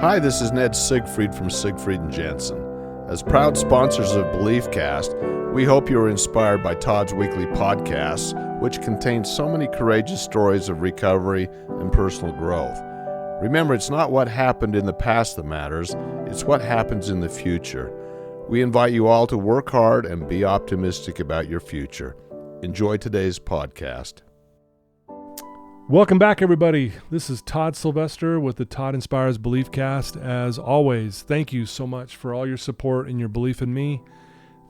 Hi, this is Ned Siegfried from Siegfried and Jensen. As proud sponsors of BeliefCast, we hope you are inspired by Todd's weekly podcasts, which contain so many courageous stories of recovery and personal growth. Remember, it's not what happened in the past that matters, it's what happens in the future. We invite you all to work hard and be optimistic about your future. Enjoy today's podcast. Welcome back, everybody. This is Todd Sylvester with the Todd Inspires BeliefCast. As always, thank you so much for all your support and your belief in me.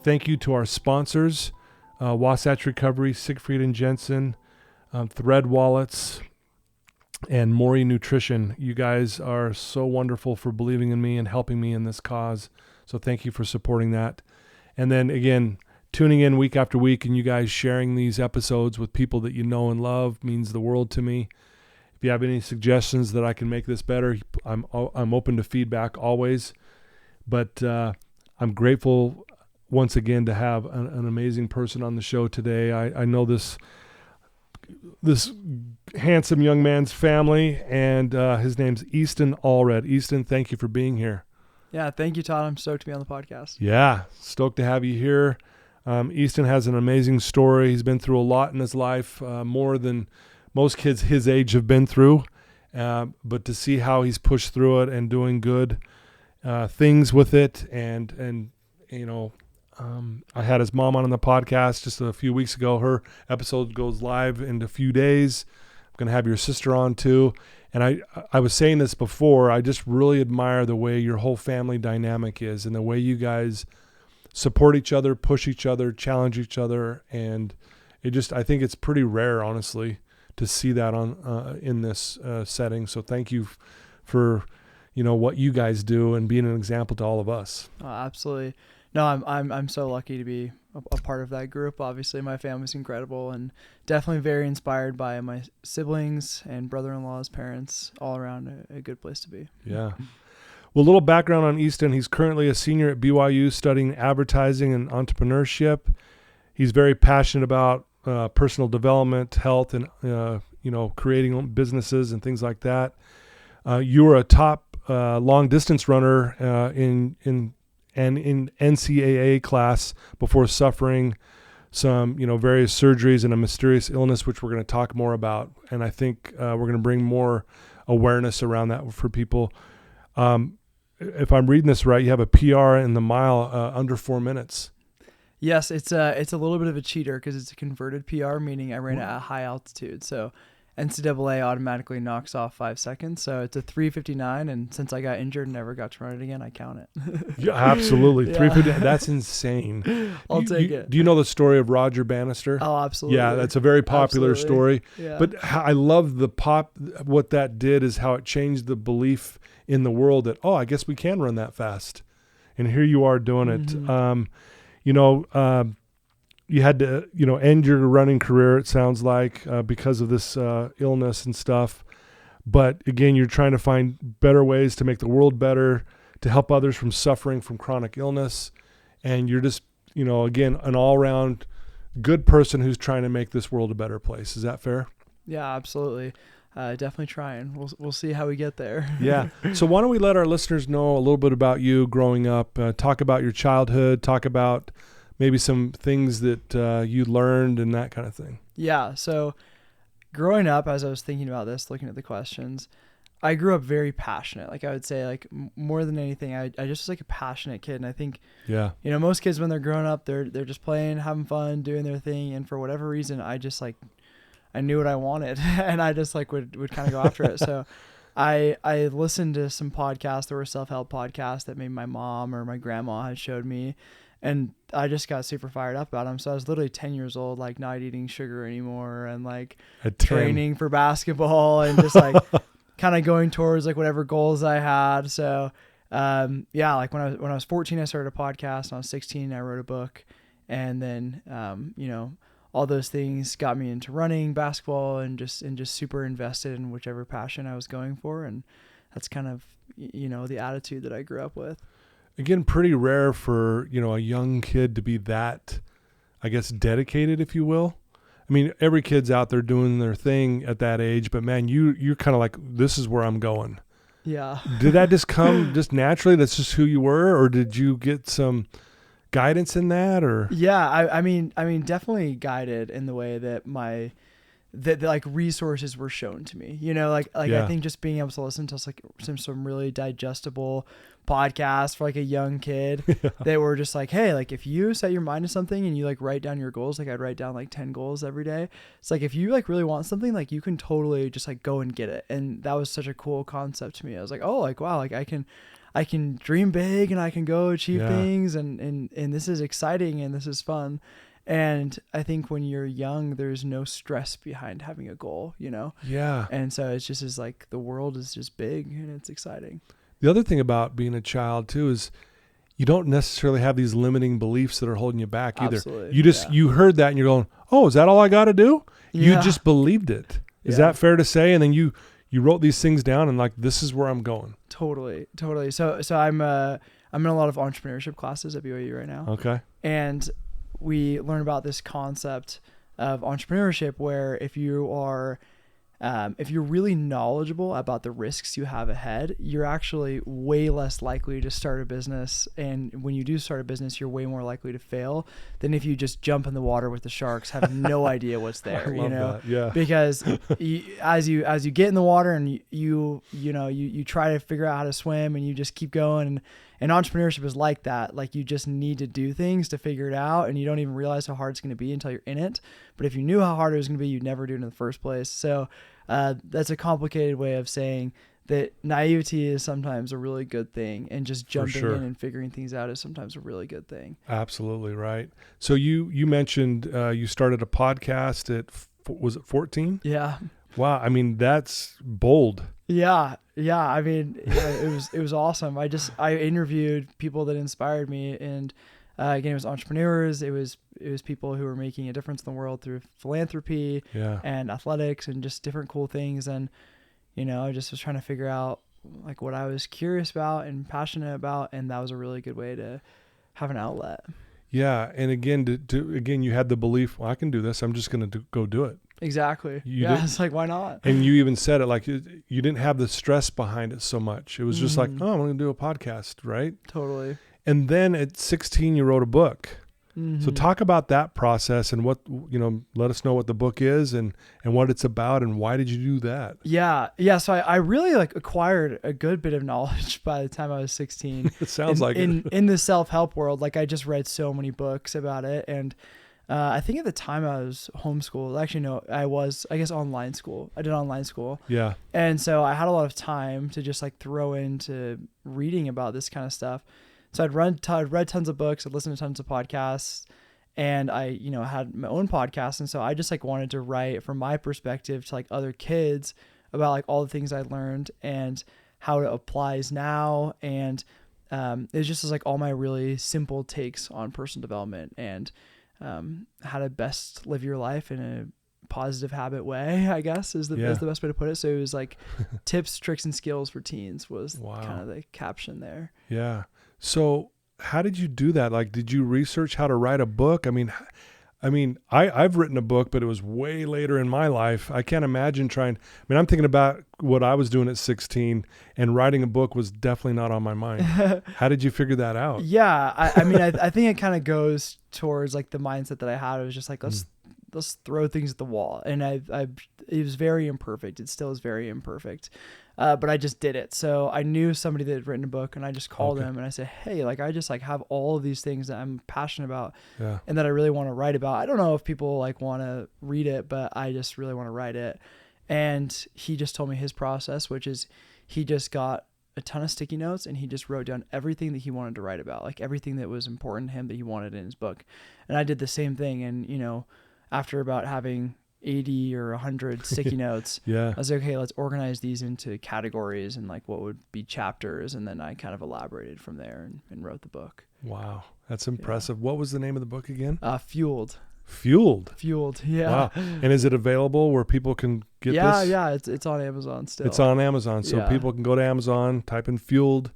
Thank you to our sponsors, Wasatch Recovery, Siegfried and Jensen, Thread Wallets, and Maury Nutrition. You guys are so wonderful for believing in me and helping me in this cause. So thank you for supporting that. And then again, tuning in week after week and you guys sharing these episodes with people that you know and love means the world to me. If you have any suggestions that I can make this better, I'm open to feedback always. But I'm grateful once again to have an amazing person on the show today. I know this handsome young man's family, and his name's Easton Allred. Easton, thank you for being here. Yeah, thank you, Todd. I'm stoked to be on the podcast. Yeah, stoked to have you here. Easton has an amazing story. He's been through a lot in his life, more than most kids his age have been through. But to see how he's pushed through it and doing good things with it, and you know, I had his mom on the podcast just a few weeks ago. Her episode goes live in a few days. I'm going to have your sister on too. And I was saying this before, I just really admire the way your whole family dynamic is and the way you guys support each other, push each other, challenge each other. And I think it's pretty rare, honestly, to see that in this setting. So thank you for, what you guys do and being an example to all of us. Oh, absolutely. No, I'm so lucky to be a part of that group. Obviously, my family's incredible and definitely very inspired by my siblings and brother-in-law's parents. All around a good place to be. Yeah. Well, a little background on Easton. He's currently a senior at BYU studying advertising and entrepreneurship. He's very passionate about personal development, health, and creating businesses and things like that. You were a top long distance runner in NCAA class before suffering some various surgeries and a mysterious illness, which we're going to talk more about. And I think we're going to bring more awareness around that for people. If I'm reading this right, you have a PR in the mile under 4 minutes. Yes, it's a little bit of a cheater because it's a converted PR, meaning I ran at a high altitude. So NCAA automatically knocks off 5 seconds. So it's a 3:59, and since I got injured and never got to run it again, I count it. Yeah, absolutely. 3:59. That's insane. I'll take it. Do you know the story of Roger Bannister? Oh, absolutely. Yeah, that's a very popular story. Yeah. But I love what that did is how it changed the belief in the world that, I guess we can run that fast. And here you are doing it. Mm-hmm. You had to, end your running career, it sounds like, because of this illness and stuff. But again, you're trying to find better ways to make the world better, to help others from suffering from chronic illness. And you're just, again, an all-around good person who's trying to make this world a better place. Is that fair? Yeah, absolutely. Definitely trying. We'll see how we get there. Yeah. So why don't we let our listeners know a little bit about you growing up, talk about your childhood, talk about maybe some things that you learned and that kind of thing. Yeah. So growing up, as I was thinking about this, looking at the questions, I grew up very passionate. Like I would say, like more than anything, I just was like a passionate kid. And I think, most kids when they're growing up, they're just playing, having fun, doing their thing. And for whatever reason, I knew what I wanted and I just would kind of go after it. So I listened to some podcasts. There were self-help podcasts that maybe my mom or my grandma had showed me. And I just got super fired up about them. So I was literally 10 years old, not eating sugar anymore and training for basketball and just kind of going towards whatever goals I had. So, when I was 14, I started a podcast. When I was 16, I wrote a book, and then, all those things got me into running, basketball, and just super invested in whichever passion I was going for. And that's kind of, the attitude that I grew up with. Again, pretty rare for, a young kid to be that, I guess, dedicated, if you will. I mean, every kid's out there doing their thing at that age, but man, you're kind of like, this is where I'm going. Yeah. Did that just come just naturally? That's just who you were, or did you get some guidance in that? Or yeah, I mean, definitely guided in the way that that like resources were shown to me. Like I think just being able to listen to like some really digestible podcasts for like a young kid they were just like, hey, like if you set your mind to something and you like write down your goals, like I'd write down like 10 goals every day. It's like if you like really want something, like you can totally just like go and get it. And that was such a cool concept to me. I was like, oh, like wow, like I can dream big and I can go achieve things and this is exciting and this is fun. And I think when you're young, there's no stress behind having a goal, Yeah. And so it's just like the world is just big and it's exciting. The other thing about being a child too is you don't necessarily have these limiting beliefs that are holding you back either. Absolutely. You heard that and you're going, oh, is that all I got to do? Yeah. You just believed it. Is that fair to say? And then you wrote these things down and like, this is where I'm going. Totally. So I'm in a lot of entrepreneurship classes at BYU right now. Okay. And we learn about this concept of entrepreneurship where if you're really knowledgeable about the risks you have ahead, you're actually way less likely to start a business. And when you do start a business, you're way more likely to fail than if you just jump in the water with the sharks, have no idea what's there, I love that. Yeah. Because as you get in the water and you try to figure out how to swim and you just keep going. And entrepreneurship is like that. Like you just need to do things to figure it out and you don't even realize how hard it's going to be until you're in it. But if you knew how hard it was going to be, you'd never do it in the first place. So that's a complicated way of saying that naivety is sometimes a really good thing and just jumping in and figuring things out is sometimes a really good thing. Absolutely right. So you mentioned you started a podcast at, was it 14? Yeah. Wow. I mean, that's bold. Yeah. I mean, it was awesome. I interviewed people that inspired me, and again, it was entrepreneurs. It was people who were making a difference in the world through philanthropy and athletics and just different cool things. And I just was trying to figure out like what I was curious about and passionate about, and that was a really good way to have an outlet. Yeah, and again, again, you had the belief, well, I can do this. I'm just going to go do it. Exactly. It's like, why not? And you even said it like you didn't have the stress behind it so much. It was just like, oh, I'm going to do a podcast, right? Totally. And then at 16, you wrote a book. Mm-hmm. So talk about that process and what, let us know what the book is and what it's about and why did you do that? Yeah. So I really like acquired a good bit of knowledge by the time I was 16. It sounds like it. In the self-help world, like I just read so many books about it. And I think at the time I was homeschooled. Actually, no, I guess online school. I did online school. Yeah. And so I had a lot of time to just like throw into reading about this kind of stuff. So I'd read tons of books, I'd listened to tons of podcasts, and I, had my own podcast. And so I just like wanted to write from my perspective to like other kids about like all the things I learned and how it applies now. And it was just like all my really simple takes on personal development and how to best live your life in a positive habit way, I guess is the best way to put it. So it was like tips, tricks, and skills for teens was kind of the caption there. Yeah. So how did you do that? Like, did you research how to write a book? I mean, I've written a book, but it was way later in my life. I can't imagine I'm thinking about what I was doing at 16 and writing a book was definitely not on my mind. How did you figure that out? Yeah. I think it kind of goes towards like the mindset that I had. It was just like, let's throw things at the wall. And it was very imperfect. It still is very imperfect. But I just did it. So I knew somebody that had written a book and I just called them and I said, hey, like I just like have all of these things that I'm passionate about and that I really want to write about. I don't know if people like want to read it, but I just really want to write it. And he just told me his process, which is he just got a ton of sticky notes and he just wrote down everything that he wanted to write about, like everything that was important to him that he wanted in his book. And I did the same thing. And, after about having 80 or 100 sticky notes, I was like, okay, let's organize these into categories and like what would be chapters. And then I kind of elaborated from there and wrote the book. Wow. That's impressive. Yeah. What was the name of the book again? Fueled. Yeah. Wow. And is it available where people can get this? Yeah. It's on Amazon still. It's on Amazon. So people can go to Amazon, type in Fueled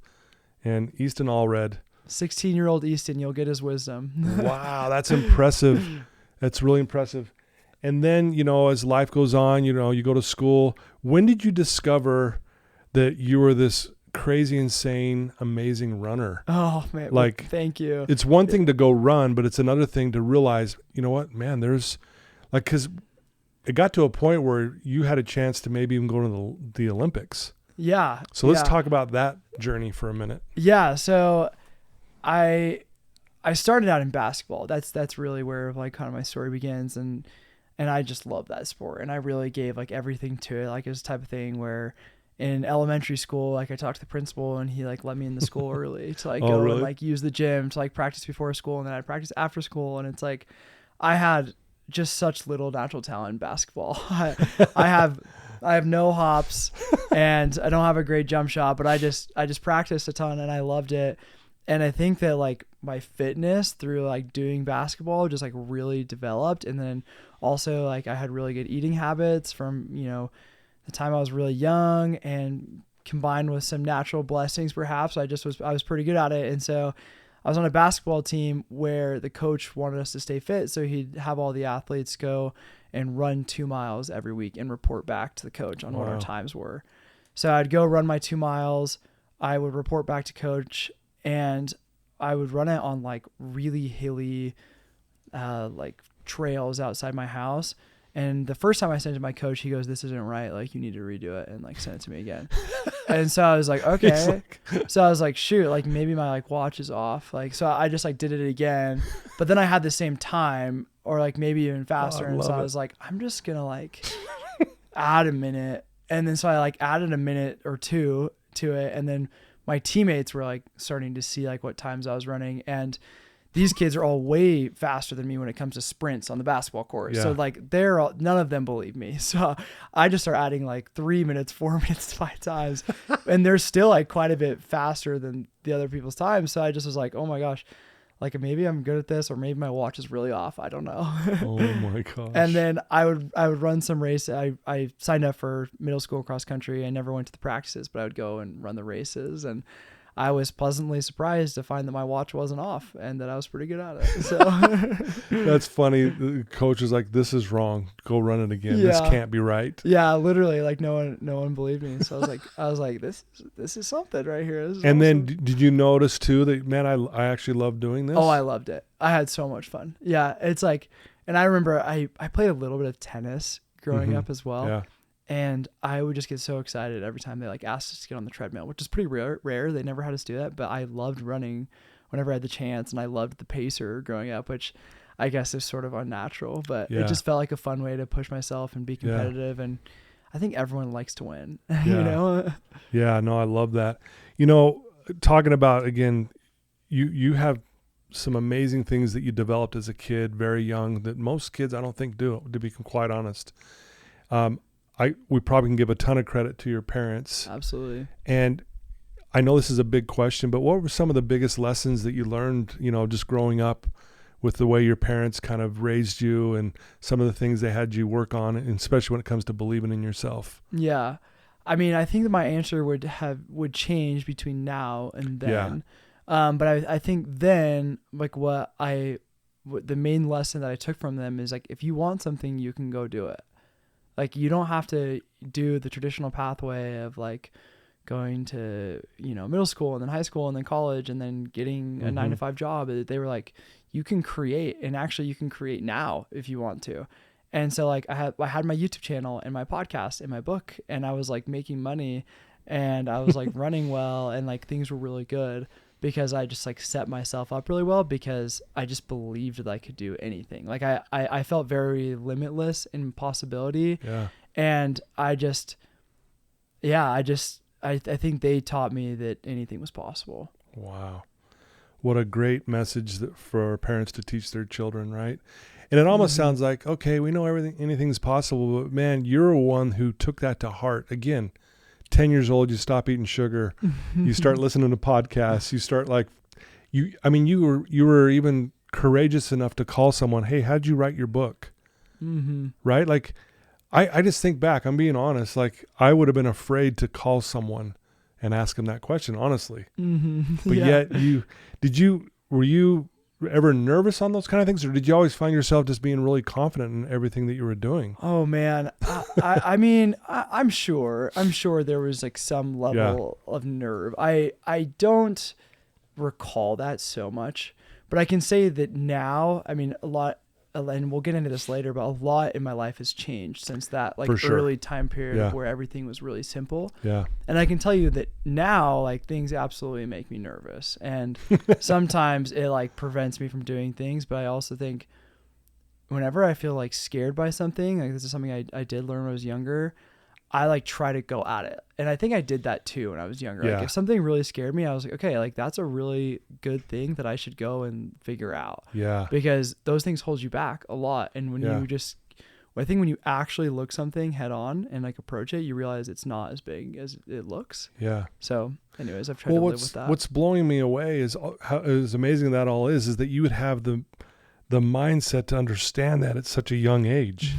and Easton Allred. 16-year-old Easton, you'll get his wisdom. Wow. That's impressive. That's really impressive. And then, as life goes on, you go to school. When did you discover that you were this crazy, insane, amazing runner. Oh man, like, thank you. It's one thing to go run, but it's another thing to realize, you know what, man, there's like, cause it got to a point where you had a chance to maybe even go to the Olympics. Yeah. So let's talk about that journey for a minute. Yeah. So I started out in basketball. That's really where like kind of my story begins. And I just love that sport. And I really gave like everything to it. Like it was the type of thing where in elementary school, like I talked to the principal and he like let me in the school early to like go really? and like use the gym to like practice before school. And then I'd practice after school. And it's like, I had just such little natural talent in basketball. I have no hops and I don't have a great jump shot, but I just practiced a ton and I loved it. And I think that like my fitness through like doing basketball just like really developed. And then also like I had really good eating habits from, you know, the time I was really young, and combined with some natural blessings, perhaps I was pretty good at it. And so I was on a basketball team where the coach wanted us to stay fit. So he'd have all the athletes go and run 2 miles every week and report back to the coach on what our times were. So I'd go run my 2 miles. I would report back to coach, and I would run it on like really hilly, like trails outside my house. And the first time I sent it to my coach, he goes, "This isn't right. Like you need to redo it and like send it to me again." And so I was like, okay. So I was like, shoot, like maybe my like watch is off. Like, so I just like did it again, but then I had the same time or like maybe even faster. And so I was like, I'm just going to like add a minute. And then so I like added a minute or two to it. And then my teammates were like starting to see like what times I was running, and these kids are all way faster than me when it comes to sprints on the basketball court. Yeah. So like none of them believe me. So I just start adding like 3 minutes, 4 minutes to my times, and they're still like quite a bit faster than the other people's times. So I just was like, oh my gosh, like maybe I'm good at this, or maybe my watch is really off. I don't know. Oh my gosh. And then I would run some race. I signed up for middle school cross country. I never went to the practices, but I would go and run the races, and I was pleasantly surprised to find that my watch wasn't off and that I was pretty good at it. So that's funny. The coach was like, "This is wrong. Go run it again. Yeah. This can't be right." Yeah, literally, like no one believed me. So I was like, this is something right here. And awesome. Then did you notice too that, man, I actually love doing this? Oh, I loved it. I had so much fun. Yeah, it's like, and I remember I played a little bit of tennis growing up as well. Yeah. And I would just get so excited every time they like asked us to get on the treadmill, which is pretty rare. They never had us do that, but I loved running whenever I had the chance, and I loved the pacer growing up, which I guess is sort of unnatural, but it just felt like a fun way to push myself and be competitive. And I think everyone likes to win, you know? Yeah, no, I love that. You know, talking about, again, you have some amazing things that you developed as a kid, very young, that most kids I don't think do, to be quite honest. We probably can give a ton of credit to your parents. Absolutely. And I know this is a big question, but what were some of the biggest lessons that you learned, you know, just growing up with the way your parents kind of raised you and some of the things they had you work on, and especially when it comes to believing in yourself? Yeah. I mean, I think that my answer would change between now and then. Yeah. But I think then, like the main lesson that I took from them is like, if you want something, you can go do it. Like, you don't have to do the traditional pathway of like going to, you know, middle school and then high school and then college and then getting a 9-to-5 job. They were like, you can create, and actually you can create now if you want to. And so like I had my YouTube channel and my podcast and my book, and I was like making money, and I was like running well, and like things were really good because I just like set myself up really well, because I just believed that I could do anything. Like I felt very limitless in possibility. Yeah. And I think they taught me that anything was possible. Wow. What a great message for parents to teach their children, right? And it almost sounds like, okay, we know anything's possible, but man, you're one who took that to heart. Again, 10 years old, you stop eating sugar, you start listening to podcasts, you start like, you were even courageous enough to call someone, "Hey, how'd you write your book?" Right? Like, I just think back, I'm being honest, like I would have been afraid to call someone and ask them that question, honestly. But yet were you ever nervous on those kind of things, or did you always find yourself just being really confident in everything that you were doing? Oh man. I mean, I'm sure there was like some level of nerve. I don't recall that so much, but I can say that now, I mean, a lot, and we'll get into this later, but a lot in my life has changed since that like early time period where everything was really simple. Yeah. And I can tell you that now, like, things absolutely make me nervous, and sometimes it like prevents me from doing things. But I also think whenever I feel like scared by something, like this is something I did learn when I was younger, I like try to go at it. And I think I did that too when I was younger. Like if something really scared me, I was like, okay, like that's a really good thing that I should go and figure out. Yeah. Because those things hold you back a lot. And when you just, I think when you actually look something head on and like approach it, you realize it's not as big as it looks. Yeah. So anyways, I've tried to live with that. What's blowing me away is how as amazing that all is that you would have the mindset to understand that at such a young age,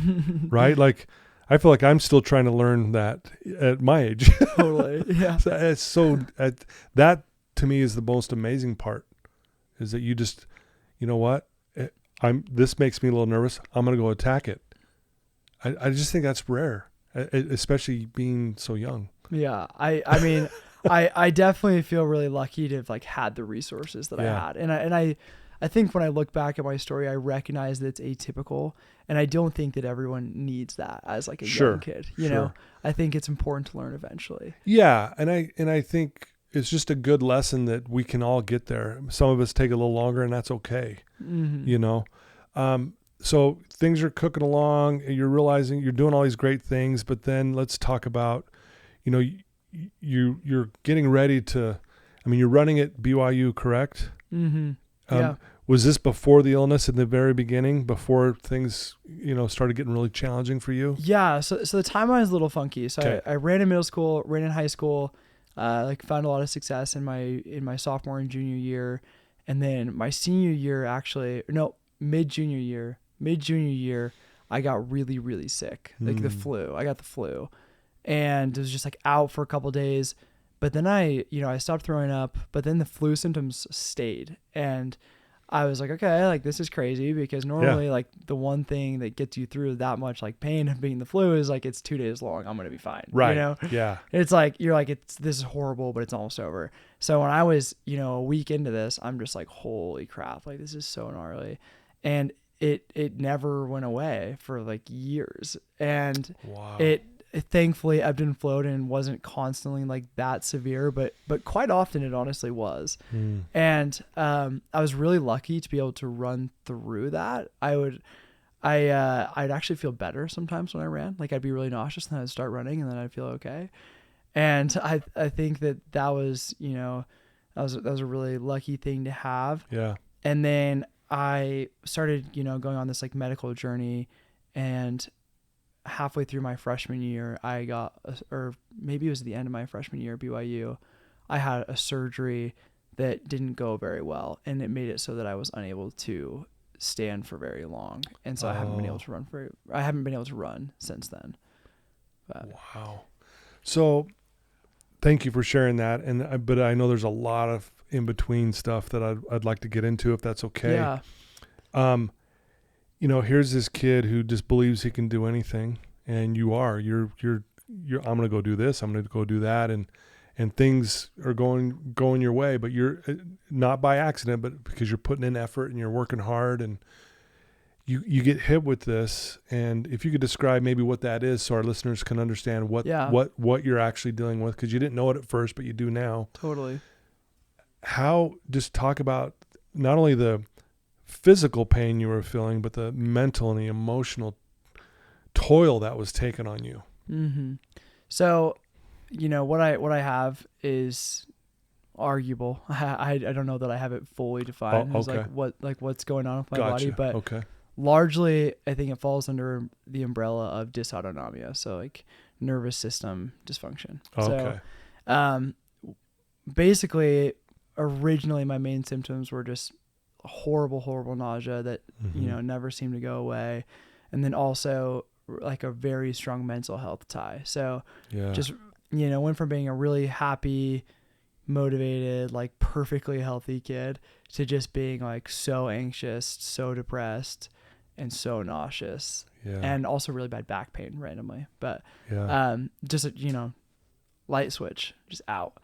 right? Like, I feel like I'm still trying to learn that at my age. Totally. Yeah. That to me is the most amazing part, is that you just, you know what? This makes me a little nervous. I'm going to go attack it. I just think that's rare, especially being so young. Yeah. I mean, I definitely feel really lucky to have like had the resources that I had. And I think when I look back at my story, I recognize that it's atypical, and I don't think that everyone needs that as like a young kid. You know, I think it's important to learn eventually. Yeah, and I think it's just a good lesson that we can all get there. Some of us take a little longer, and that's okay. Mm-hmm. You know, so things are cooking along. You're realizing you're doing all these great things, but then let's talk about, you know, you're getting ready to. I mean, you're running at BYU, correct? Mm-hmm. Was this before the illness in the very beginning, before things, you know, started getting really challenging for you? Yeah. So the timeline is a little funky. So I ran in middle school, ran in high school, like found a lot of success in my sophomore and junior year. And then my senior year, mid-junior year, I got really, really sick, like the flu. I got the flu, and it was just like out for a couple of days. But then I stopped throwing up, but then the flu symptoms stayed. And I was like, okay, like this is crazy, because normally like the one thing that gets you through that much like pain of being the flu is like, it's 2 days long. I'm going to be fine. Right. You know? Yeah. It's like, you're like, this is horrible, but it's almost over. So when I was, a week into this, I'm just like, holy crap, like this is so gnarly. And it never went away for like years. And it thankfully ebbed and flowed and wasn't constantly like that severe, but quite often it honestly was. And I was really lucky to be able to run through that. I'd actually feel better sometimes when I ran. Like I'd be really nauseous, and then I'd start running, and then I'd feel okay. And I think that was, that was a really lucky thing to have. Yeah. And then I started, going on this like medical journey, and halfway through my freshman year, or maybe it was the end of my freshman year at BYU, I had a surgery that didn't go very well, and it made it so that I was unable to stand for very long. And so I haven't been able to run since then. But. Wow. So thank you for sharing that. But I know there's a lot of in between stuff that I'd like to get into, if that's okay. Yeah. Here's this kid who just believes he can do anything, and you're I'm going to go do this, I'm going to go do that. And things are going your way, but you're not by accident, but because you're putting in effort and you're working hard, and you get hit with this. And if you could describe maybe what that is, so our listeners can understand what you're actually dealing with, because you didn't know it at first, but you do now. Totally. Just talk about not only the physical pain you were feeling, but the mental and the emotional toil that was taken on you. Mm-hmm. So, what I have is arguable. I don't know that I have it fully defined. Oh, okay. It's what's going on with my body, but okay. Largely I think it falls under the umbrella of dysautonomia. So like nervous system dysfunction. Okay. So, basically originally my main symptoms were just horrible nausea that, never seemed to go away. And then also like a very strong mental health tie. So just, went from being a really happy, motivated, like perfectly healthy kid to just being like so anxious, so depressed, and so nauseous, and also really bad back pain randomly. But just a, light switch, just out,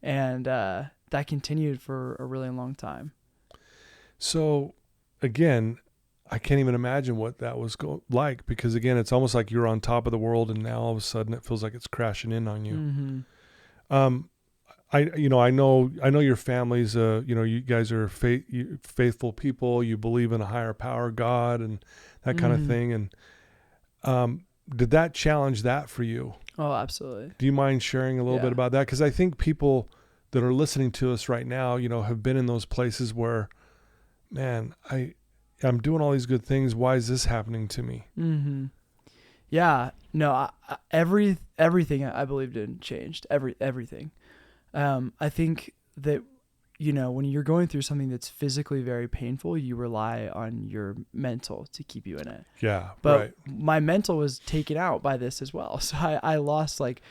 and that continued for a really long time. So, again, I can't even imagine what that was like, because again, it's almost like you're on top of the world, and now all of a sudden it feels like it's crashing in on you. Mm-hmm. I know your family's, you guys are faithful people. You believe in a higher power, God, and that kind of thing. And did that challenge that for you? Oh, absolutely. Do you mind sharing a little bit about that? Because I think people that are listening to us right now, have been in those places where, man, I'm doing all these good things. Why is this happening to me? Mm-hmm. Yeah. No, everything I believed in changed. Everything. I think that, when you're going through something that's physically very painful, you rely on your mental to keep you in it. Yeah. But my mental was taken out by this as well. So I lost like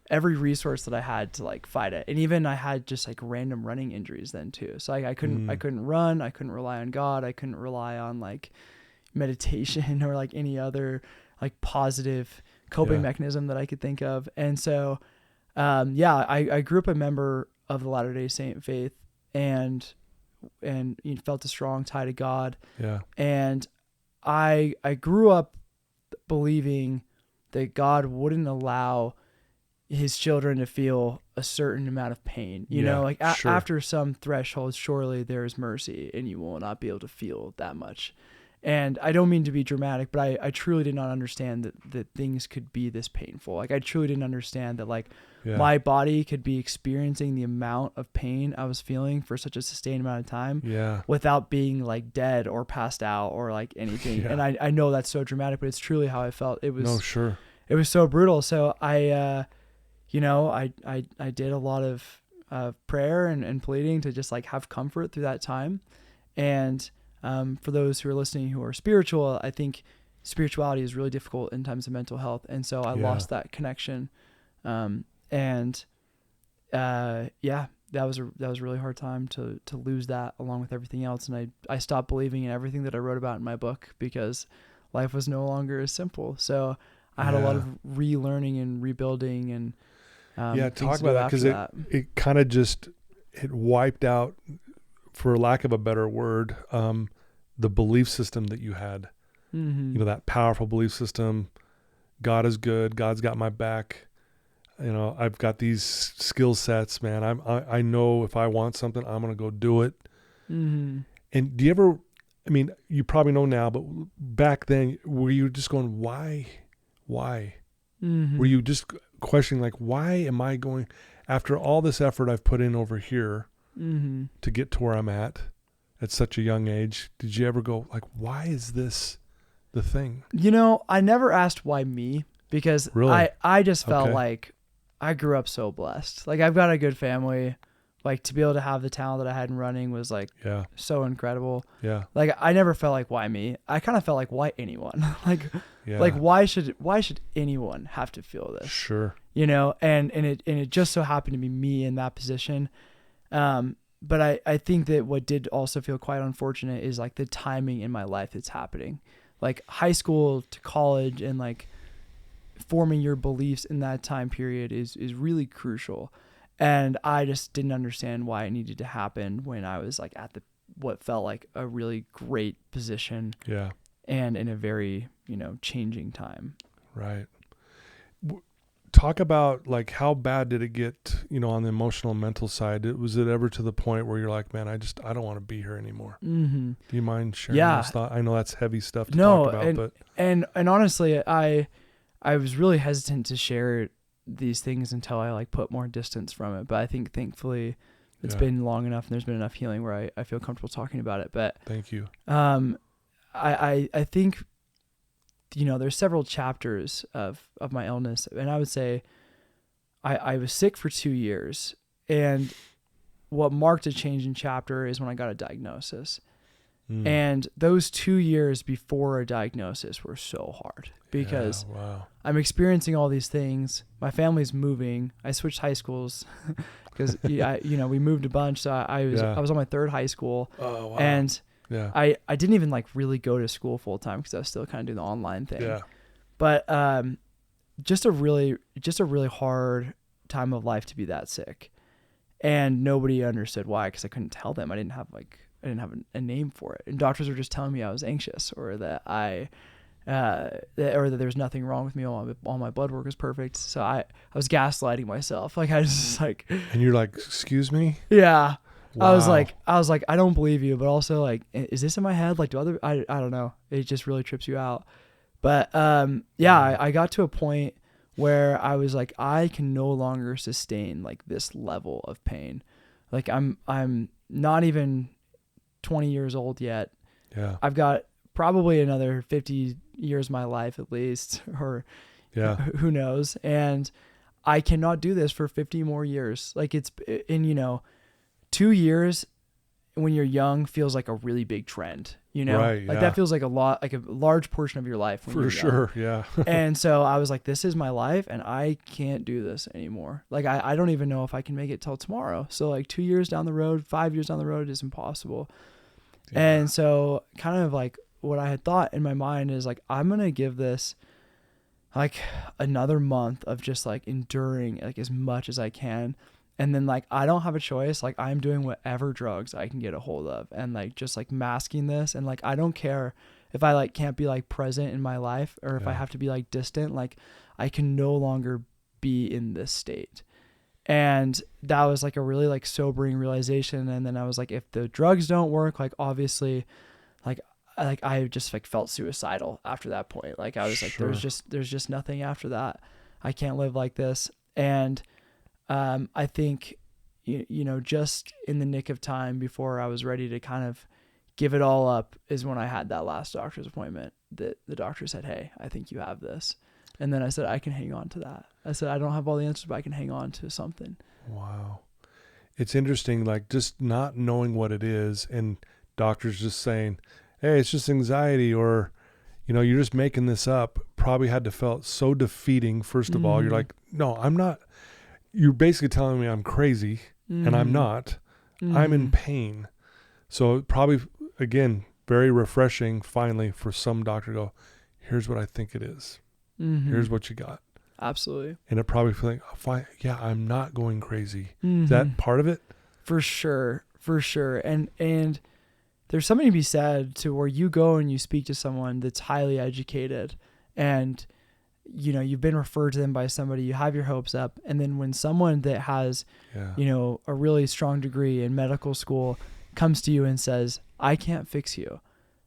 every resource that I had to like fight it. And even I had just like random running injuries then too. So I couldn't run. I couldn't rely on God. I couldn't rely on like meditation or like any other like positive coping mechanism that I could think of. And so, I grew up a member of the Latter-day Saint faith and felt a strong tie to God. Yeah. And I grew up believing that God wouldn't allow his children to feel a certain amount of pain, after some threshold, surely there is mercy and you will not be able to feel that much. And I don't mean to be dramatic, but I truly did not understand that things could be this painful. Like I truly didn't understand that my body could be experiencing the amount of pain I was feeling for such a sustained amount of time without being like dead or passed out or like anything. And I know that's so dramatic, but it's truly how I felt. It was, it was so brutal. So I did a lot of prayer and pleading to just like have comfort through that time. And for those who are listening who are spiritual, I think spirituality is really difficult in times of mental health. And so I lost that connection. That was a really hard time to lose that along with everything else. And I stopped believing in everything that I wrote about in my book because life was no longer as simple. So I had a lot of relearning and rebuilding and, talk about that, because it kind of it wiped out, for lack of a better word, the belief system that you had. Mm-hmm. That powerful belief system. God is good. God's got my back. I've got these skill sets, man. I know if I want something, I'm going to go do it. Mm-hmm. And do you ever, you probably know now, but back then, were you just going, why? Mm-hmm. Were you just questioning, like, why am I going, after all this effort I've put in over here to get to where I'm at such a young age, did you ever go, like, why is this the thing? I never asked why me, because really? I just felt like I grew up so blessed. Like, I've got a good family. Like, to be able to have the talent that I had in running was like so incredible. Yeah. Like, I never felt like, why me? I kind of felt like, why anyone? Like why should anyone have to feel this? Sure. And it just so happened to be me in that position. But I think that what did also feel quite unfortunate is like the timing in my life that's happening. Like high school to college and like forming your beliefs in that time period is really crucial. And I just didn't understand why it needed to happen when I was like at what felt like a really great position. Yeah. And in a very, changing time. Right. Talk about like, how bad did it get, on the emotional and mental side? Was it ever to the point where you're like, man, I don't want to be here anymore? Mm-hmm. Do you mind sharing those thoughts? I know that's heavy stuff to talk about, and honestly, I was really hesitant to share these things until I like put more distance from it. But I think thankfully it's been long enough and there's been enough healing where I feel comfortable talking about it. But thank you. I think, there's several chapters of my illness, and I would say I was sick for 2 years, and what marked a change in chapter is when I got a diagnosis. And those 2 years before a diagnosis were so hard because I'm experiencing all these things. My family's moving. I switched high schools because we moved a bunch. So I was on my third high school. Oh, wow. And yeah. I didn't even like really go to school full time because I was still kind of doing the online thing. Yeah. But just a really hard time of life to be that sick, and nobody understood why, because I couldn't tell them. I didn't have a name for it, and doctors were just telling me I was anxious, or that or that there was nothing wrong with me. All my blood work was perfect. So I was gaslighting myself. Like I just like. And you're like, excuse me? Yeah. Wow. I was like, I don't believe you, but also like, is this in my head? Like, I don't know. It just really trips you out. But I got to a point where I was like, I can no longer sustain like this level of pain. Like I'm not even 20 years old yet. Yeah. I've got probably another 50 years of my life at least, or who knows. And I cannot do this for 50 more years. Like it's in, 2 years when you're young feels like a really big trend, Right, like that feels like a lot, like a large portion of your life. When for sure. Yeah. And so I was like, this is my life and I can't do this anymore. Like, I don't even know if I can make it till tomorrow. So like 2 years down the road, 5 years down the road is impossible. Yeah. And so kind of like what I had thought in my mind is like, I'm going to give this like another month of just like enduring like as much as I can. And then like, I don't have a choice. Like I'm doing whatever drugs I can get a hold of and like, just like masking this. And like, I don't care if I like can't be like present in my life, or if I have to be like distant, like I can no longer be in this state. And that was like a really like sobering realization. And then I was like, if the drugs don't work, like obviously like I just like felt suicidal after that point. Like I was like, there's just nothing after that. I can't live like this. And I think, just in the nick of time before I was ready to kind of give it all up is when I had that last doctor's appointment that the doctor said, hey, I think you have this. And then I said, I can hang on to that. I said, I don't have all the answers, but I can hang on to something. Wow. It's interesting, like just not knowing what it is and doctors just saying, hey, it's just anxiety, or, you're just making this up, probably had to felt so defeating. First of all, you're like, no, I'm not. You're basically telling me I'm crazy, and I'm not. I'm in pain. So probably, again, very refreshing finally for some doctor to go, here's what I think it is. Here's what you got. Absolutely. And it probably feeling, oh, fine, yeah, I'm not going crazy. Is that part of it? For sure. And there's something to be said to where you go and you speak to someone that's highly educated and you've been referred to them by somebody, you have your hopes up. And then when someone that has, a really strong degree in medical school comes to you and says, I can't fix you,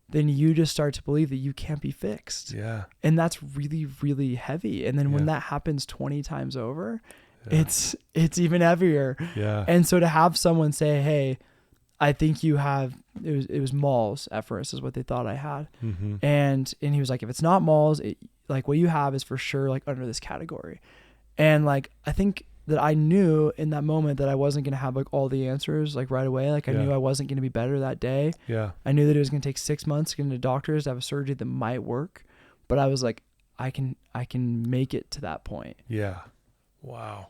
then you just start to believe that you can't be fixed. Yeah. And that's really, really heavy. And then when that happens 20 times over, it's even heavier. Yeah. And so to have someone say, hey, I think you have, it was malls at first is what they thought I had. And he was like, if it's not malls, like what you have is for sure like under this category. And like, I think that I knew in that moment that I wasn't going to have like all the answers like right away. Like I knew I wasn't going to be better that day. Yeah. I knew that it was going to take 6 months to get into doctors to have a surgery that might work, but I was like, I can make it to that point. Yeah. Wow.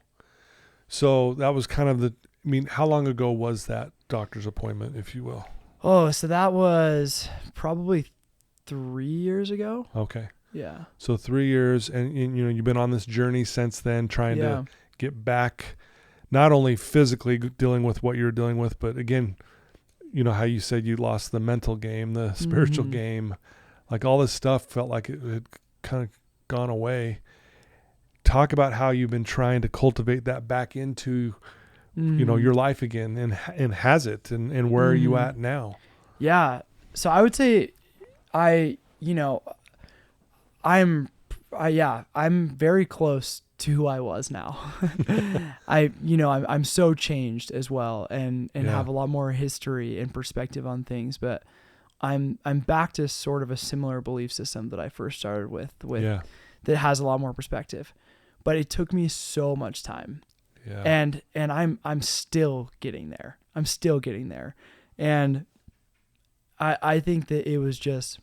So that was kind of how long ago was that doctor's appointment, if you will? Oh, so that was probably 3 years ago. Okay. Yeah. So 3 years, and you've been on this journey since then, trying to get back, not only physically dealing with what you're dealing with, but again, how you said you lost the mental game, the spiritual game, like all this stuff felt like it had kind of gone away. Talk about how you've been trying to cultivate that back into, your life again, and has it, and where are you at now? Yeah. So I would say I'm very close to who I was now. I'm so changed as well, and have a lot more history and perspective on things, but I'm back to sort of a similar belief system that I first started with that has a lot more perspective, but it took me so much time. Yeah. And I'm still getting there. And I think that it was just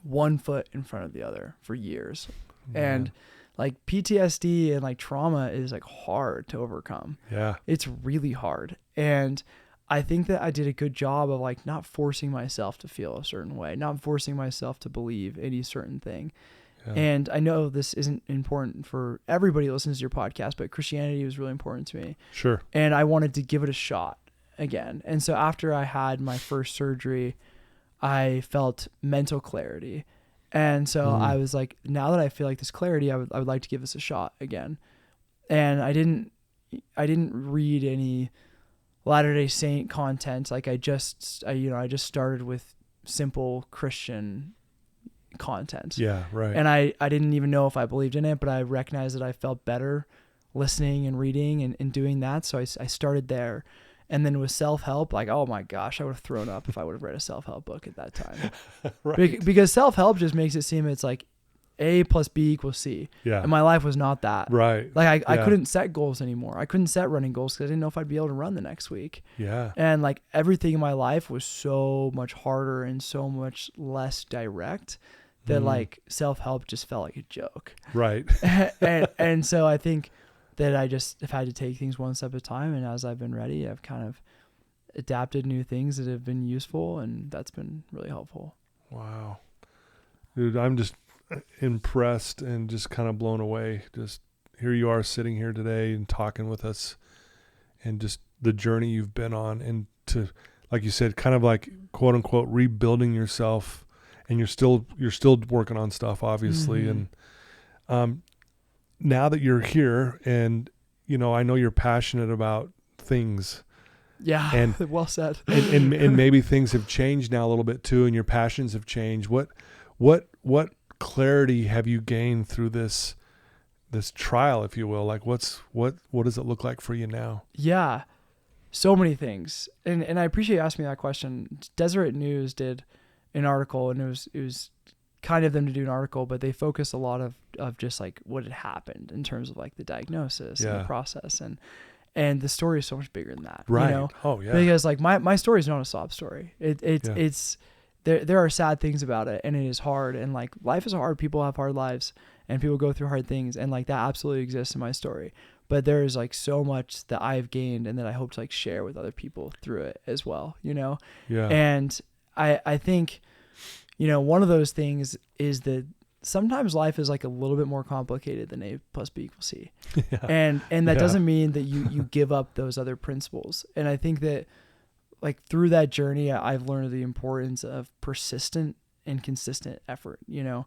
one foot in front of the other for years. And Like PTSD and like trauma is like hard to overcome. Yeah. It's really hard. And I think that I did a good job of like not forcing myself to feel a certain way, not forcing myself to believe any certain thing. Yeah. And I know this isn't important for everybody who listens to your podcast, but Christianity was really important to me. Sure. And I wanted to give it a shot again. And so after I had my first surgery, I felt mental clarity. And so I was like, now that I feel like this clarity, I would like to give this a shot again. And I didn't read any Latter-day Saint content. Like I just started with simple Christian content. Yeah, right. And I didn't even know if I believed in it, but I recognized that I felt better listening and reading and doing that. So I started there. And then with self-help, like, oh my gosh, I would have thrown up if I would have read a self-help book at that time. Right. Because self-help just makes it seem it's like A plus B equals C. Yeah. And my life was not that. Right. Like I couldn't set goals anymore. I couldn't set running goals because I didn't know if I'd be able to run the next week. Yeah. And like everything in my life was so much harder and so much less direct that like self-help just felt like a joke. Right. and so I think that I just have had to take things one step at a time. And as I've been ready, I've kind of adapted new things that have been useful, and that's been really helpful. Wow. Dude, I'm just impressed and just kind of blown away. Just here you are sitting here today and talking with us, and just the journey you've been on, and to, like you said, kind of like quote unquote rebuilding yourself, and you're still working on stuff, obviously. And now that you're here, and you know, I know you're passionate about things. Yeah. And well said. and maybe things have changed now a little bit too, and your passions have changed. What clarity have you gained through this trial, if you will? Like what does it look like for you now? Yeah. So many things. And I appreciate you asking me that question. Deseret News did an article, and it was kind of them to do an article, but they focus a lot of just like what had happened in terms of like the diagnosis and the process, and the story is so much bigger than that. Right. You know? Oh yeah. Because like my story is not a sob story. It's there are sad things about it, and it is hard, and like life is hard. People have hard lives, and people go through hard things, and like that absolutely exists in my story. But there is like so much that I've gained and that I hope to like share with other people through it as well, you know? Yeah. And I think, you know, one of those things is that sometimes life is like a little bit more complicated than A plus B equals C. Yeah. And that doesn't mean that you give up those other principles. And I think that like through that journey, I've learned the importance of persistent and consistent effort. You know,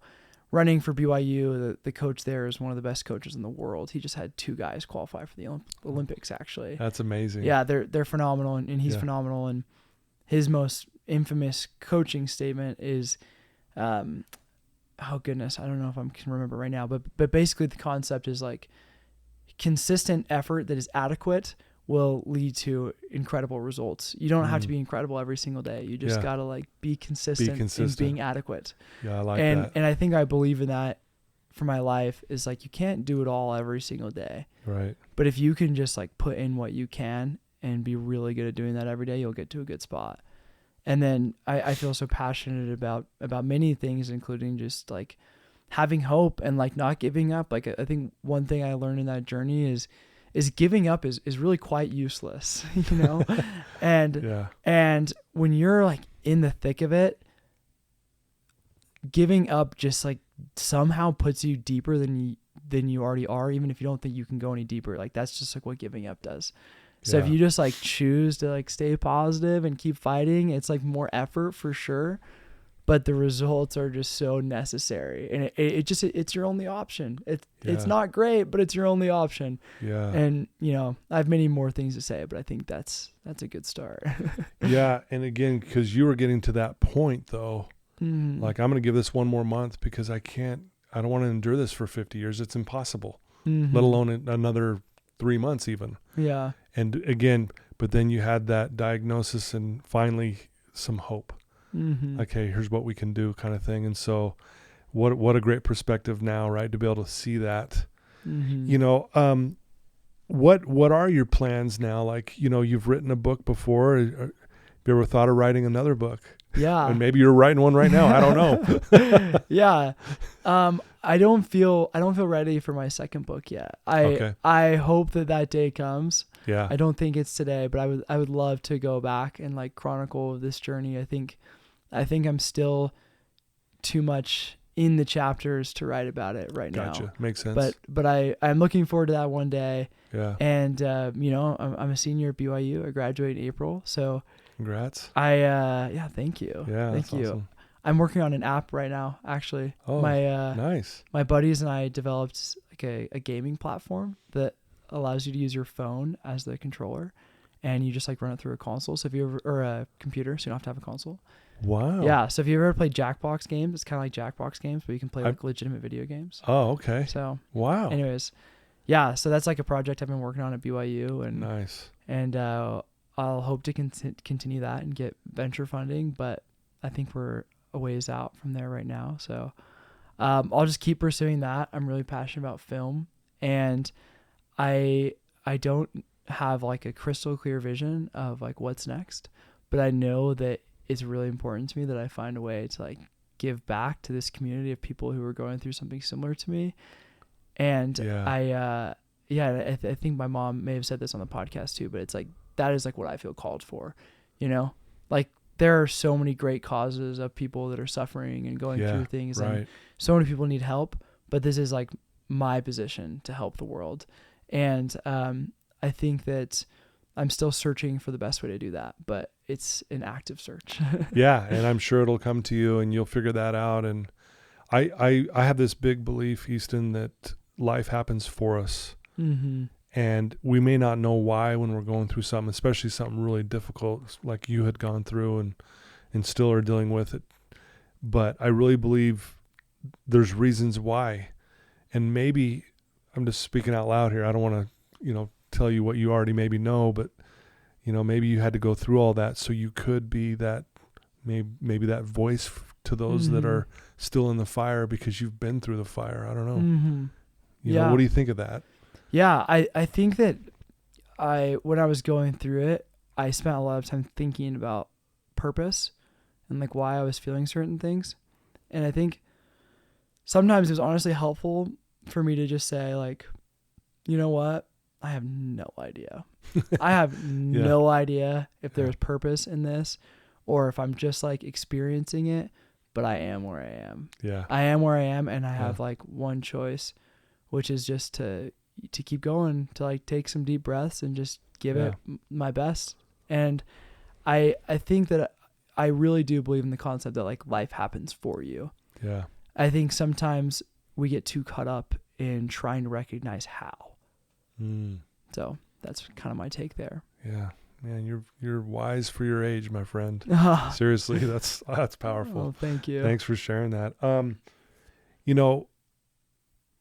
running for BYU, the coach there is one of the best coaches in the world. He just had 2 guys qualify for the Olympics, actually. That's amazing. Yeah, they're phenomenal, and he's phenomenal. And his most infamous coaching statement is, oh goodness, I don't know if I can remember right now, but basically the concept is like consistent effort that is adequate will lead to incredible results. You don't have to be incredible every single day. You just gotta like be consistent in being adequate. Yeah, I like that. And I think I believe in that for my life is like you can't do it all every single day. Right. But if you can just like put in what you can and be really good at doing that every day, you'll get to a good spot. And then I feel so passionate about many things, including just like having hope and like not giving up. Like I think one thing I learned in that journey is giving up is really quite useless, you know? And when you're like in the thick of it, giving up just like somehow puts you deeper than you already are, even if you don't think you can go any deeper. Like that's just like what giving up does. So if you just like choose to like stay positive and keep fighting, it's like more effort for sure, but the results are just so necessary. And it's your only option. It's not great, but it's your only option. Yeah. And you know, I have many more things to say, but I think that's a good start. Yeah. And again, because you were getting to that point though, like I'm going to give this one more month because I don't want to endure this for 50 years. It's impossible, let alone another 3 months even. Yeah. And again, but then you had that diagnosis and finally some hope. Okay, here's what we can do kind of thing. And so what a great perspective now, right? To be able to see that, you know, what are your plans now? Like, you know, you've written a book before. Have you ever thought of writing another book? Yeah. And maybe you're writing one right now. I don't know. Yeah. I don't feel ready for my second book yet. I hope that day comes. Yeah. I don't think it's today, but I would love to go back and like chronicle this journey. I think I'm still too much in the chapters to write about it right now. Gotcha. Makes sense. But I'm looking forward to that one day. Yeah. And I'm a senior at BYU. I graduate in April. So congrats. Thank you. Yeah. Thank you. Awesome. I'm working on an app right now, actually. Oh, nice. My buddies and I developed like a gaming platform that allows you to use your phone as the controller, and you just like run it through a console. So if you ever, or a computer, so you don't have to have a console. Wow. Yeah. So if you ever played Jackbox games, it's kind of like Jackbox games, but you can play like legitimate video games. Oh, okay. So wow. Anyways, yeah. So that's like a project I've been working on at BYU, and nice. And I'll hope to continue that and get venture funding, but I think we're a ways out from there right now. So I'll just keep pursuing that. I'm really passionate about film, and I don't have like a crystal clear vision of like what's next, but I know that it's really important to me that I find a way to like give back to this community of people who are going through something similar to me. And I think my mom may have said this on the podcast too, but it's like, that is like what I feel called for, like there are so many great causes of people that are suffering and going through things, and so many people need help, but this is like my position to help the world. And I think that I'm still searching for the best way to do that, but it's an active search. Yeah. And I'm sure it'll come to you and you'll figure that out. And I have this big belief, Easton, that life happens for us. Mm-hmm. And we may not know why when we're going through something, especially something really difficult like you had gone through and still are dealing with it. But I really believe there's reasons why. And maybe I'm just speaking out loud here. I don't want to, tell you what you already maybe know, but maybe you had to go through all that so you could be that maybe that voice to those that are still in the fire because you've been through the fire. I don't know. Mm-hmm. You know, what do you think of that? Yeah, I think that when I was going through it, I spent a lot of time thinking about purpose and like why I was feeling certain things. And I think sometimes it was honestly helpful for me to just say like, you know what? I have no idea. I have no idea if there's purpose in this or if I'm just like experiencing it, but I am where I am. Yeah. I am where I am, and I have like one choice, which is just to keep going, to like take some deep breaths and just give it my best. And I think that I really do believe in the concept that like life happens for you. Yeah. I think sometimes we get too caught up in trying to recognize how. So that's kind of my take there. Yeah, man, you're wise for your age, my friend. Seriously, that's powerful. Oh, thank you. Thanks for sharing that.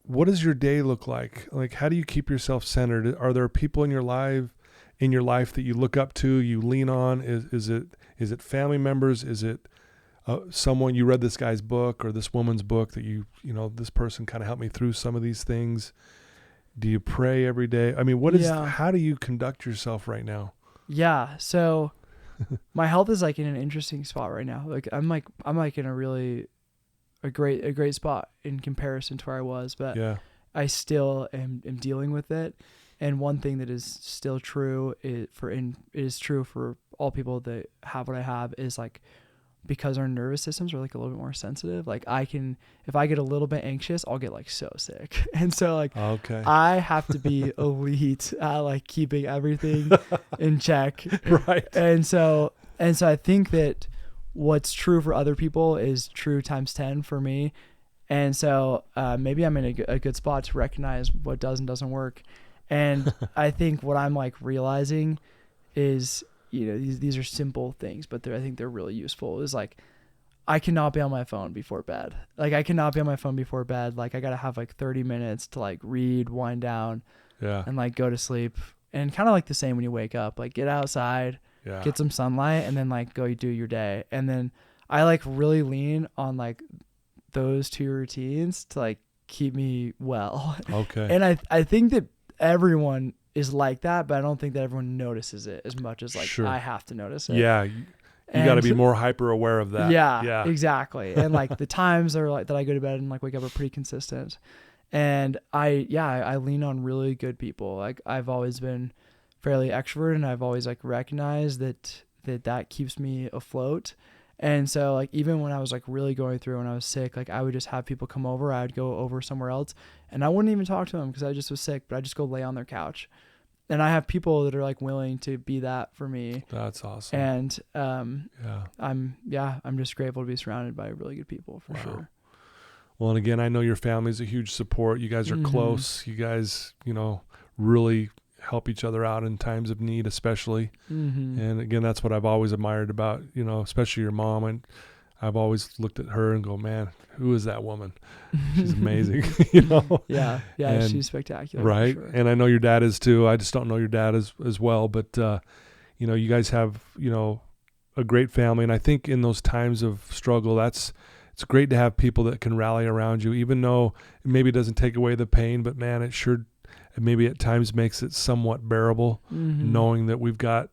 What does your day look like? Like, how do you keep yourself centered? Are there people in your life that you look up to, you lean on? Is it family members? Is it someone you read this guy's book or this woman's book that this person kind of helped me through some of these things? Do you pray every day? I mean, how do you conduct yourself right now? Yeah. So my health is like in an interesting spot right now. Like I'm in a great spot in comparison to where I was, but I still am dealing with it. And one thing that is still true is true for all people that have what I have is like, because our nervous systems are like a little bit more sensitive. Like if I get a little bit anxious, I'll get like so sick. And so like, I have to be elite at like keeping everything in check. Right. And so I think that what's true for other people is true times 10 for me. And so maybe I'm in a good spot to recognize what does and doesn't work. And I think what I'm like realizing is, these are simple things, but I think they're really useful. Is like, I cannot be on my phone before bed. Like I cannot be on my phone before bed. Like I got to have like 30 minutes to like read, wind down, and like go to sleep. And kind of like the same when you wake up, like get outside, get some sunlight, and then like go do your day. And then I like really lean on like those two routines to like keep me well. Okay. And I think that everyone is like that, but I don't think that everyone notices it as much as like I have to notice it. Yeah. You got to be more hyper aware of that. Yeah, exactly. And like the times are like that I go to bed and like wake up are pretty consistent. And I lean on really good people. Like I've always been fairly extroverted, and I've always like recognized that keeps me afloat. And so like even when I was like really going through, when I was sick, like I would just have people come over. I would go over somewhere else and I wouldn't even talk to them because I just was sick, but I just go lay on their couch. And I have people that are like willing to be that for me. That's awesome. And I'm just grateful to be surrounded by really good people for sure. Well, and again, I know your family's a huge support. You guys are close. You guys, really help each other out in times of need, especially. And again, that's what I've always admired about, especially your mom. And I've always looked at her and go, man, who is that woman? She's amazing, Yeah, and she's spectacular. Right. For sure. And I know your dad is too. I just don't know your dad as well. But, you guys have, a great family. And I think in those times of struggle, it's great to have people that can rally around you, even though it maybe doesn't take away the pain, but man, it sure maybe at times makes it somewhat bearable, knowing that we've got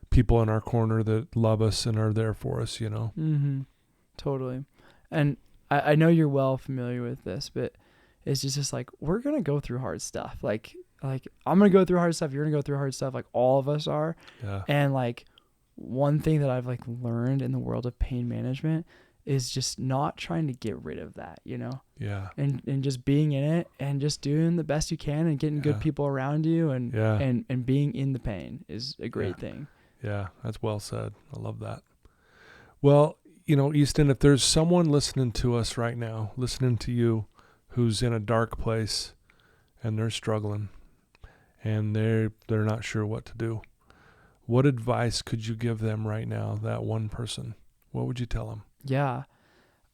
people in our corner that love us and are there for us, Totally. And I know you're well familiar with this, but it's just like, we're going to go through hard stuff. Like I'm going to go through hard stuff. You're going to go through hard stuff. Like all of us are. Yeah. And like one thing that I've like learned in the world of pain management is just not trying to get rid of that, Yeah. And just being in it and just doing the best you can and getting good people around you and being in the pain is a great thing. Yeah. That's well said. I love that. Well, Easton, if there's someone listening to us right now, listening to you, who's in a dark place and they're struggling and they're not sure what to do, what advice could you give them right now, that one person? What would you tell them? Yeah,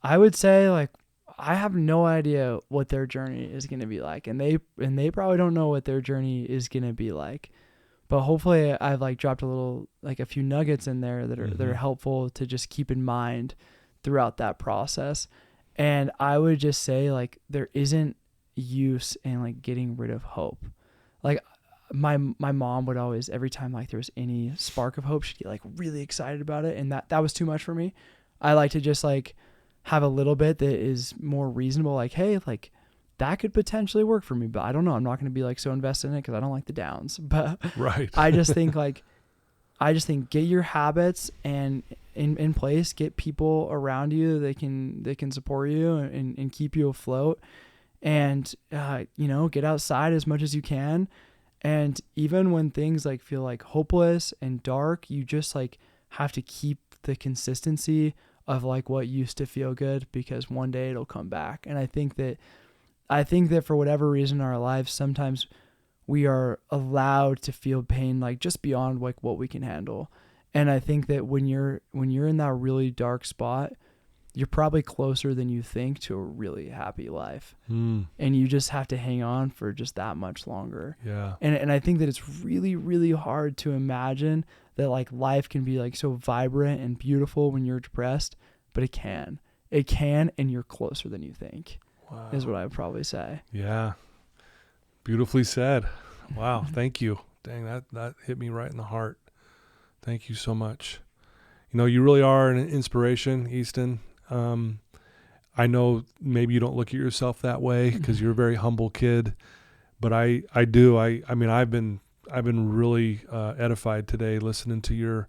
I would say like, I have no idea what their journey is going to be like. And they probably don't know what their journey is going to be like. But hopefully I've like dropped a few nuggets in there that are helpful to just keep in mind throughout that process. And I would just say like, there isn't use in like getting rid of hope. Like my mom would always, every time like there was any spark of hope, she'd get like really excited about it. And that was too much for me. I like to just like have a little bit that is more reasonable. Like, hey, like that could potentially work for me, but I don't know. I'm not going to be like so invested in it because I don't like the downs. But right. I just think get your habits and in place, get people around you that can support you and keep you afloat, and get outside as much as you can. And even when things like feel like hopeless and dark, you just like have to keep the consistency of like what used to feel good, because one day it'll come back. And I think that for whatever reason in our lives, sometimes we are allowed to feel pain like just beyond like what we can handle. And I think that when you're in that really dark spot, you're probably closer than you think to a really happy life. And you just have to hang on for just that much longer. Yeah. And I think that it's really, really hard to imagine that like life can be like so vibrant and beautiful when you're depressed, but it can, and you're closer than you think. Wow. Is what I would probably say. Yeah. Beautifully said. Wow. Thank you. Dang, that hit me right in the heart. Thank you so much. You really are an inspiration, Easton. I know maybe you don't look at yourself that way because you're a very humble kid, but I do. I mean, I've been really edified today listening to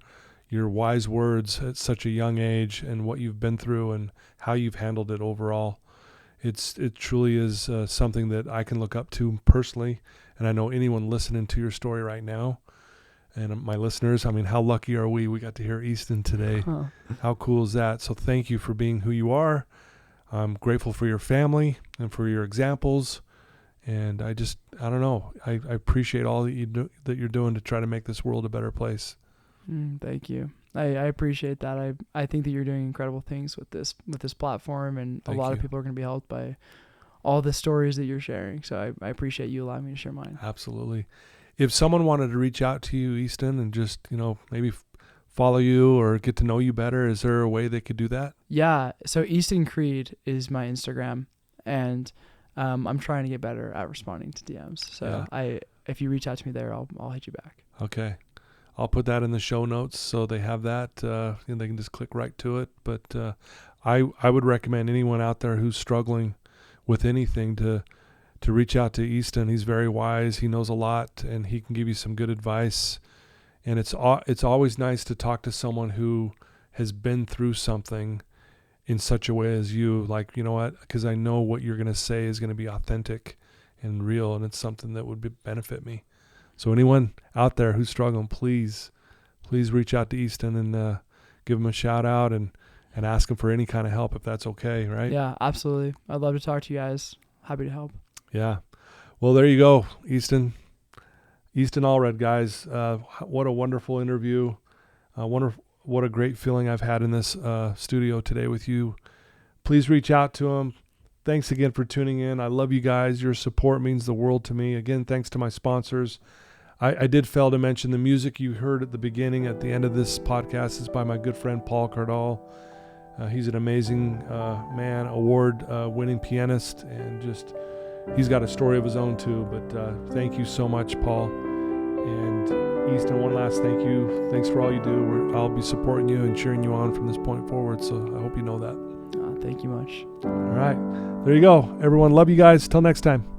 your wise words at such a young age and what you've been through and how you've handled it overall. It truly is something that I can look up to personally, and I know anyone listening to your story right now, and my listeners, I mean, how lucky are we? We got to hear Easton today. Huh. How cool is that? So thank you for being who you are. I'm grateful for your family and for your examples, and I don't know. I appreciate all that you're doing to try to make this world a better place. Thank you. I appreciate that. I think that you're doing incredible things with this platform, and a lot of people are going to be helped by all the stories that you're sharing. So I appreciate you allowing me to share mine. Absolutely. If someone wanted to reach out to you, Easton, and just, maybe follow you or get to know you better, is there a way they could do that? Yeah. So Easton Creed is my Instagram, and I'm trying to get better at responding to DMs. So if you reach out to me there, I'll hit you back. Okay. I'll put that in the show notes so they have that, and they can just click right to it. But I would recommend anyone out there who's struggling with anything to reach out to Easton. He's very wise. He knows a lot, and he can give you some good advice. And it's always nice to talk to someone who has been through something in such a way as you. Like, you know what? Because I know what you're going to say is going to be authentic and real, and it's something that would benefit me. So anyone out there who's struggling, please reach out to Easton and give him a shout out and ask him for any kind of help if that's okay, right? Yeah, absolutely. I'd love to talk to you guys. Happy to help. Yeah. Well, there you go, Easton Allred, guys. What a wonderful interview. What a great feeling I've had in this studio today with you. Please reach out to him. Thanks again for tuning in. I love you guys. Your support means the world to me. Again, thanks to my sponsors. I did fail to mention the music you heard at the beginning, at the end of this podcast, is by my good friend Paul Cardall. He's an amazing man, award-winning pianist, and just he's got a story of his own too. But thank you so much, Paul. And Easton, one last thank you. Thanks for all you do. I'll be supporting you and cheering you on from this point forward. So I hope you know that. Thank you much. All right. There you go. Everyone, love you guys. Till next time.